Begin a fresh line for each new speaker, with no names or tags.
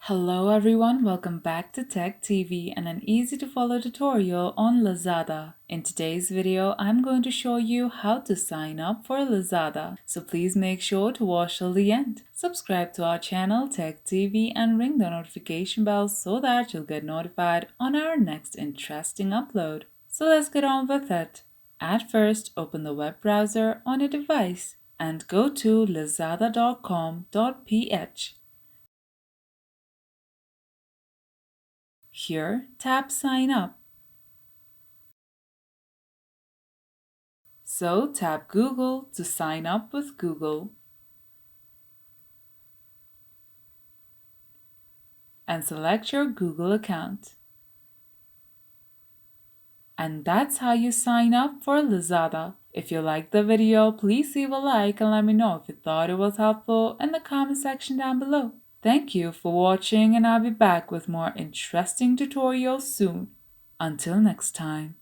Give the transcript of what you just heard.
Hello everyone, welcome back to Tech TV and an easy to follow tutorial on Lazada. In today's video, I'm going to show you how to sign up for Lazada. So please make sure to watch till the end. Subscribe to our channel Tech TV and ring the notification bell so that you'll get notified on our next interesting upload. So let's get on with it. At first, open the web browser on your device and go to lazada.com.ph. Here, tap Sign Up. So tap Google to sign up with Google. And select your Google account. And that's how you sign up for Lazada. If you liked the video, please leave a like and let me know if you thought it was helpful in the comment section down below. Thank you for watching and I'll be back with more interesting tutorials soon. Until next time.